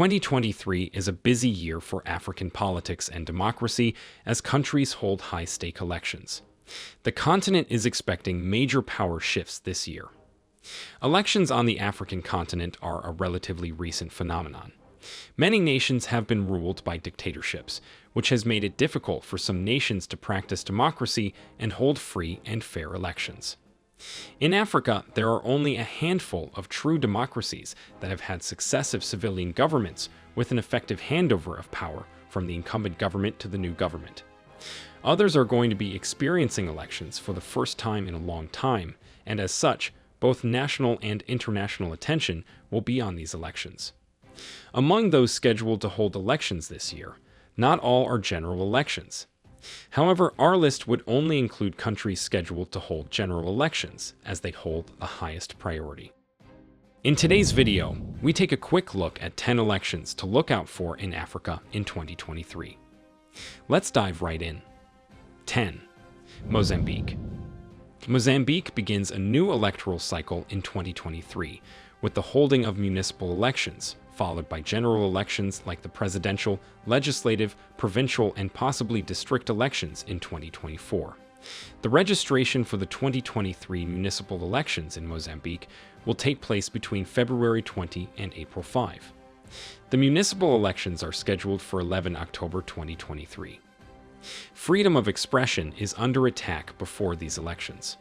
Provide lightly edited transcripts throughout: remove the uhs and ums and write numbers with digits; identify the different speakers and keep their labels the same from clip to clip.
Speaker 1: 2023 is a busy year for African politics and democracy as countries hold high-stake elections. The continent is expecting major power shifts this year. Elections on the African continent are a relatively recent phenomenon. Many nations have been ruled by dictatorships, which has made it difficult for some nations to practice democracy and hold free and fair elections. In Africa, there are only a handful of true democracies that have had successive civilian governments with an effective handover of power from the incumbent government to the new government. Others are going to be experiencing elections for the first time in a long time, and as such, both national and international attention will be on these elections. Among those scheduled to hold elections this year, not all are general elections. However, our list would only include countries scheduled to hold general elections, as they hold the highest priority. In today's video, we take a quick look at 10 elections to look out for in Africa in 2023. Let's dive right in. 10. Mozambique. Mozambique begins a new electoral cycle in 2023, with the holding of municipal elections, followed by general elections like the presidential, legislative, provincial, and possibly district elections in 2024. The registration for the 2023 municipal elections in Mozambique will take place between February 20 and April 5. The municipal elections are scheduled for 11 October 2023. Freedom of expression is under attack before these elections.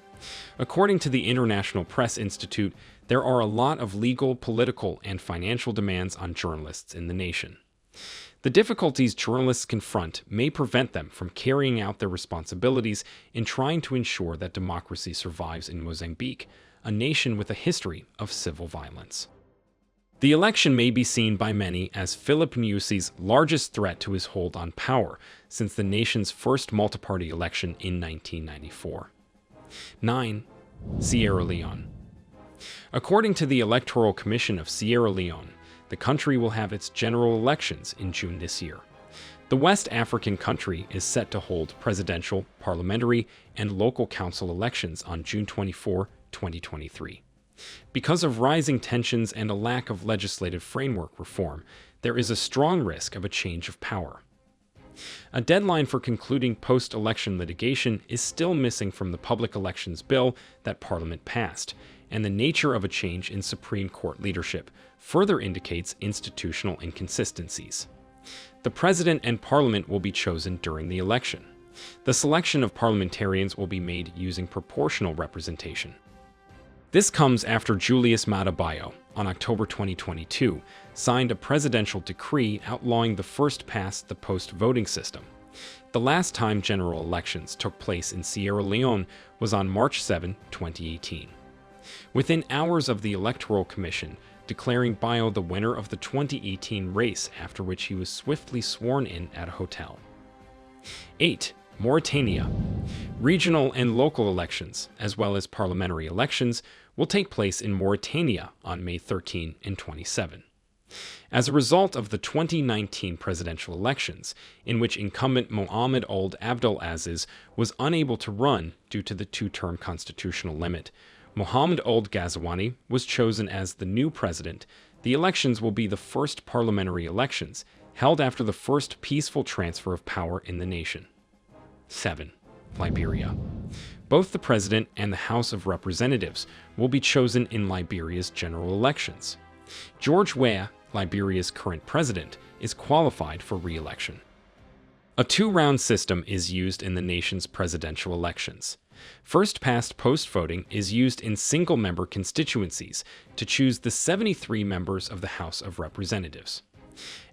Speaker 1: According to the International Press Institute, there are a lot of legal, political, and financial demands on journalists in the nation. The difficulties journalists confront may prevent them from carrying out their responsibilities in trying to ensure that democracy survives in Mozambique, a nation with a history of civil violence. The election may be seen by many as Filipe Nyusi's largest threat to his hold on power since the nation's first multi-party election in 1994. 9. Sierra Leone. According to the Electoral Commission of Sierra Leone, the country will have its general elections in June this year. The West African country is set to hold presidential, parliamentary, and local council elections on June 24, 2023. Because of rising tensions and a lack of legislative framework reform, there is a strong risk of a change of power. A deadline for concluding post-election litigation is still missing from the Public Elections Bill that Parliament passed, and the nature of a change in Supreme Court leadership further indicates institutional inconsistencies. The President and Parliament will be chosen during the election. The selection of parliamentarians will be made using proportional representation. This comes after Julius Maada Bio, on October 2022, signed a presidential decree outlawing the first-past-the-post voting system. The last time general elections took place in Sierra Leone was on March 7, 2018. Within hours of the Electoral Commission declaring Bio the winner of the 2018 race, after which he was swiftly sworn in at a hotel. 8. Mauritania. Regional and local elections, as well as parliamentary elections, will take place in Mauritania on May 13 and 27. As a result of the 2019 presidential elections, in which incumbent Mohamed Ould Abdel Aziz was unable to run due to the two-term constitutional limit, Mohamed Ould Ghazouani was chosen as the new president. The elections will be the first parliamentary elections held after the first peaceful transfer of power in the nation. 7. Liberia. Both the President and the House of Representatives will be chosen in Liberia's general elections. George Weah, Liberia's current president, is qualified for re-election. A two-round system is used in the nation's presidential elections. First-past-post voting is used in single-member constituencies to choose the 73 members of the House of Representatives.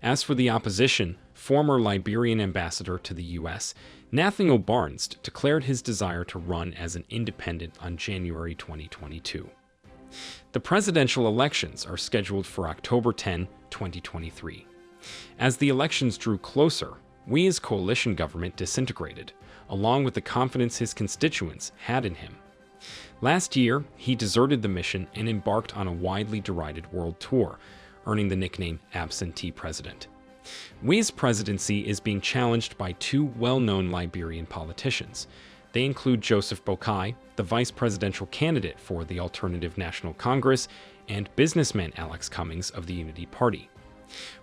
Speaker 1: As for the opposition, former Liberian ambassador to the U.S., Nathaniel Barnes declared his desire to run as an independent on January 2022. The presidential elections are scheduled for October 10, 2023. As the elections drew closer, Weah's coalition government disintegrated, along with the confidence his constituents had in him. Last year, he deserted the mission and embarked on a widely derided world tour, earning the nickname Absentee President. Weah's presidency is being challenged by two well-known Liberian politicians. They include Joseph Boakai, the vice presidential candidate for the Alternative National Congress, and businessman Alex Cummings of the Unity Party.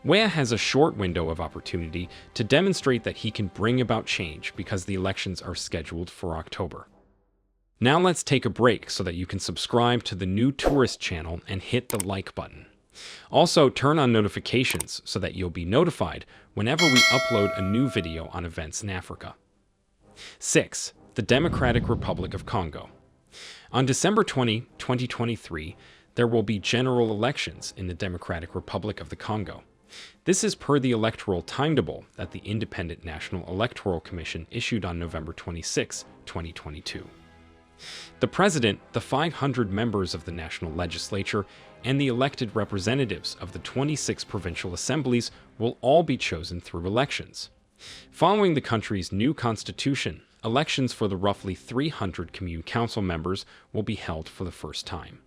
Speaker 1: Weah has a short window of opportunity to demonstrate that he can bring about change because the elections are scheduled for October. Now let's take a break so that you can subscribe to the new tourist channel and hit the like button. Also, turn on notifications so that you'll be notified whenever we upload a new video on events in Africa. 6. The Democratic Republic of Congo. On December 20, 2023, there will be general elections in the Democratic Republic of the Congo. This is per the electoral timetable that the Independent National Electoral Commission issued on November 26, 2022. The president, the 500 members of the national legislature, and the elected representatives of the 26 provincial assemblies will all be chosen through elections. Following the country's new constitution, elections for the roughly 300 commune council members will be held for the first time.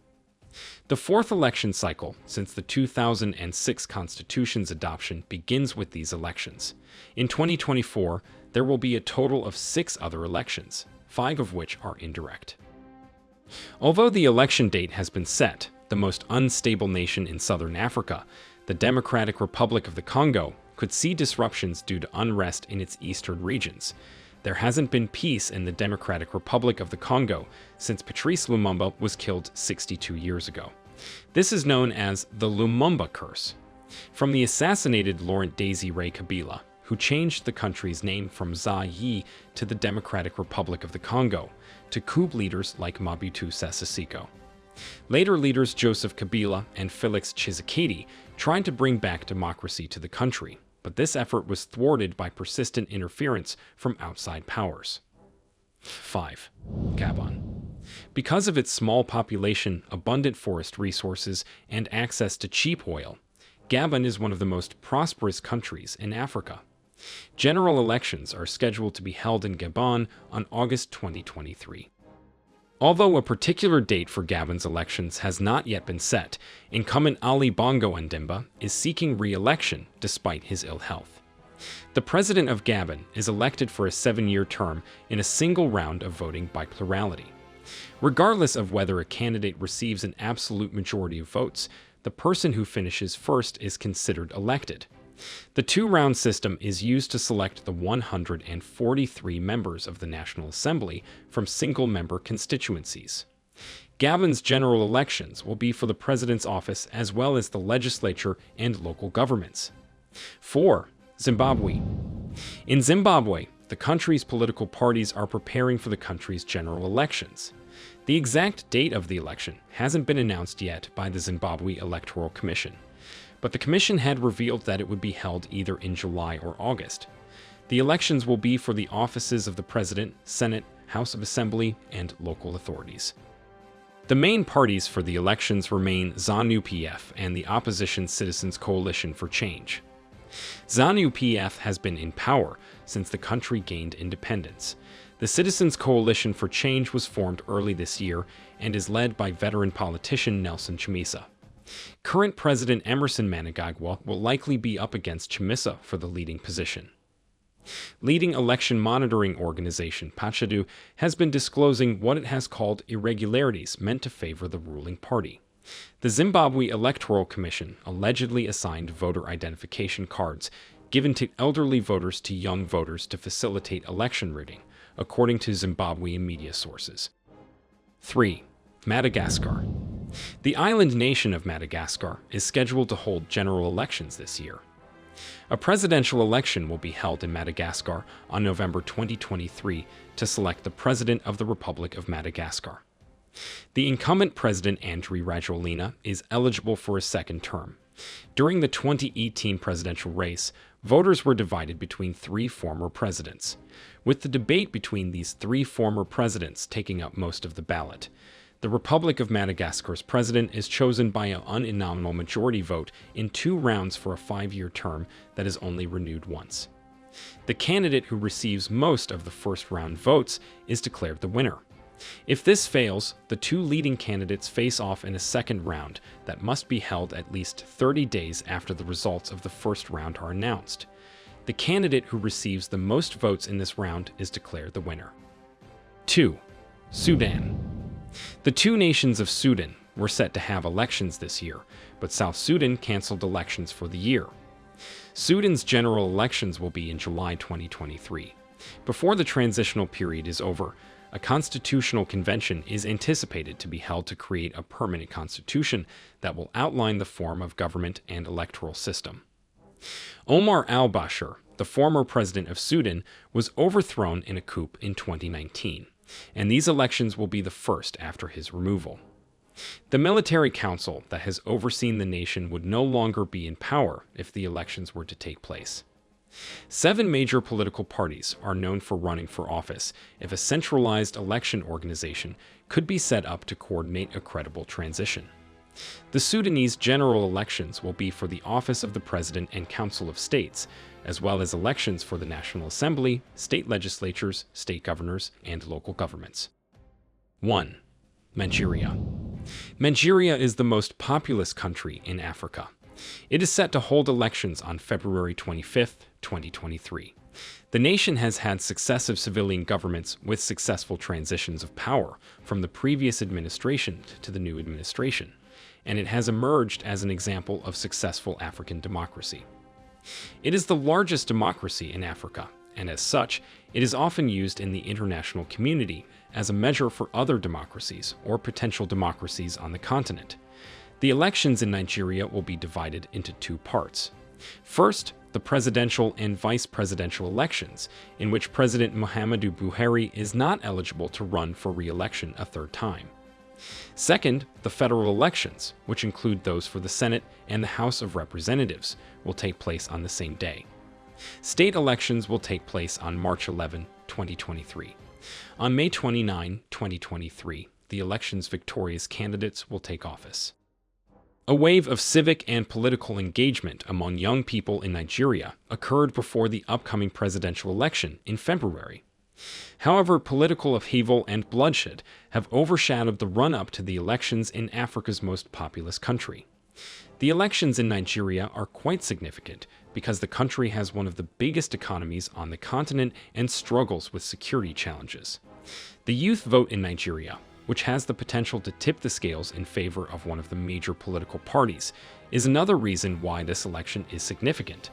Speaker 1: The fourth election cycle since the 2006 Constitution's adoption begins with these elections. In 2024, there will be a total of 6 other elections, 5 of which are indirect. Although the election date has been set, the most unstable nation in southern Africa, the Democratic Republic of the Congo, could see disruptions due to unrest in its eastern regions. There hasn't been peace in the Democratic Republic of the Congo since Patrice Lumumba was killed 62 years ago. This is known as the Lumumba Curse, from the assassinated Laurent Désiré Kabila, who changed the country's name from Zaire to the Democratic Republic of the Congo, to coup leaders like Mobutu Sese Seko. Later leaders Joseph Kabila and Félix Tshisekedi tried to bring back democracy to the country, but this effort was thwarted by persistent interference from outside powers. 5. Gabon. Because of its small population, abundant forest resources, and access to cheap oil, Gabon is one of the most prosperous countries in Africa. General elections are scheduled to be held in Gabon on August 2023. Although a particular date for Gabon's elections has not yet been set, incumbent Ali Bongo Ondimba is seeking re-election despite his ill health. The president of Gabon is elected for a 7-year term in a single round of voting by plurality. Regardless of whether a candidate receives an absolute majority of votes, the person who finishes first is considered elected. The 2-round system is used to select the 143 members of the National Assembly from single-member constituencies. Gabon's general elections will be for the president's office as well as the legislature and local governments. 4. Zimbabwe. In Zimbabwe, the country's political parties are preparing for the country's general elections. The exact date of the election hasn't been announced yet by the Zimbabwe Electoral Commission, but the commission had revealed that it would be held either in July or August. The elections will be for the offices of the President, Senate, House of Assembly, and local authorities. The main parties for the elections remain ZANU-PF and the opposition Citizens Coalition for Change. ZANU-PF has been in power since the country gained independence. The Citizens Coalition for Change was formed early this year and is led by veteran politician Nelson Chamisa. Current President Emerson Mnangagwa will likely be up against Chamisa for the leading position. Leading election monitoring organization Pachadu has been disclosing what it has called irregularities meant to favor the ruling party. The Zimbabwe Electoral Commission allegedly assigned voter identification cards given to elderly voters to young voters to facilitate election routing, according to Zimbabwean media sources. 3. Madagascar. The island nation of Madagascar is scheduled to hold general elections this year. A presidential election will be held in Madagascar on November 2023 to select the President of the Republic of Madagascar. The incumbent President Andry Rajoelina is eligible for a second term. During the 2018 presidential race, voters were divided between 3 former presidents, with the debate between these 3 former presidents taking up most of the ballot. The Republic of Madagascar's president is chosen by an uninominal majority vote in 2 rounds for a 5-year term that is only renewed once. The candidate who receives most of the first-round votes is declared the winner. If this fails, the 2 leading candidates face off in a second round that must be held at least 30 days after the results of the first round are announced. The candidate who receives the most votes in this round is declared the winner. 2. Sudan. The 2 nations of Sudan, were set to have elections this year, but South Sudan canceled elections for the year. Sudan's general elections will be in July 2023. Before the transitional period is over, a constitutional convention is anticipated to be held to create a permanent constitution that will outline the form of government and electoral system. Omar al-Bashir, the former president of Sudan, was overthrown in a coup in 2019, and these elections will be the first after his removal. The military council that has overseen the nation would no longer be in power if the elections were to take place. 7 major political parties are known for running for office if a centralized election organization could be set up to coordinate a credible transition. The Sudanese general elections will be for the office of the President and Council of States, as well as elections for the National Assembly, state legislatures, state governors, and local governments. 1. Nigeria. Nigeria is the most populous country in Africa. It is set to hold elections on February 25, 2023. The nation has had successive civilian governments with successful transitions of power from the previous administration to the new administration, and it has emerged as an example of successful African democracy. It is the largest democracy in Africa, and as such, it is often used in the international community as a measure for other democracies or potential democracies on the continent. The elections in Nigeria will be divided into 2 parts. First, the presidential and vice presidential elections, in which President Muhammadu Buhari is not eligible to run for re-election a 3rd time. Second, the federal elections, which include those for the Senate and the House of Representatives, will take place on the same day. State elections will take place on March 11, 2023. On May 29, 2023, the election's victorious candidates will take office. A wave of civic and political engagement among young people in Nigeria occurred before the upcoming presidential election in February. However, political upheaval and bloodshed have overshadowed the run-up to the elections in Africa's most populous country. The elections in Nigeria are quite significant because the country has one of the biggest economies on the continent and struggles with security challenges. The youth vote in Nigeria, which has the potential to tip the scales in favor of one of the major political parties, is another reason why this election is significant.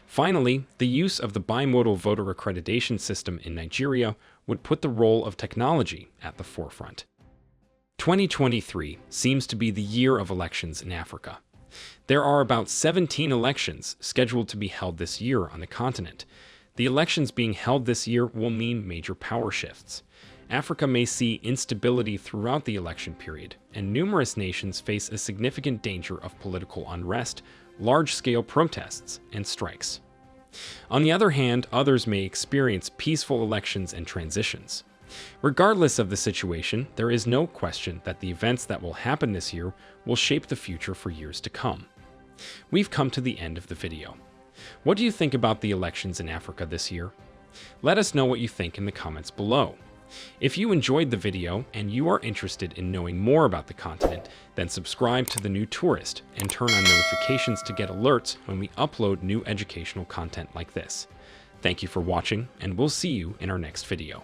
Speaker 1: Finally, the use of the bimodal voter accreditation system in Nigeria would put the role of technology at the forefront. 2023 seems to be the year of elections in Africa. There are about 17 elections scheduled to be held this year on the continent. The elections being held this year will mean major power shifts. Africa may see instability throughout the election period, and numerous nations face a significant danger of political unrest, large-scale protests, and strikes. On the other hand, others may experience peaceful elections and transitions. Regardless of the situation, there is no question that the events that will happen this year will shape the future for years to come. We've come to the end of the video. What do you think about the elections in Africa this year? Let us know what you think in the comments below. If you enjoyed the video and you are interested in knowing more about the continent, then subscribe to The New Tourist and turn on notifications to get alerts when we upload new educational content like this. Thank you for watching, and we'll see you in our next video.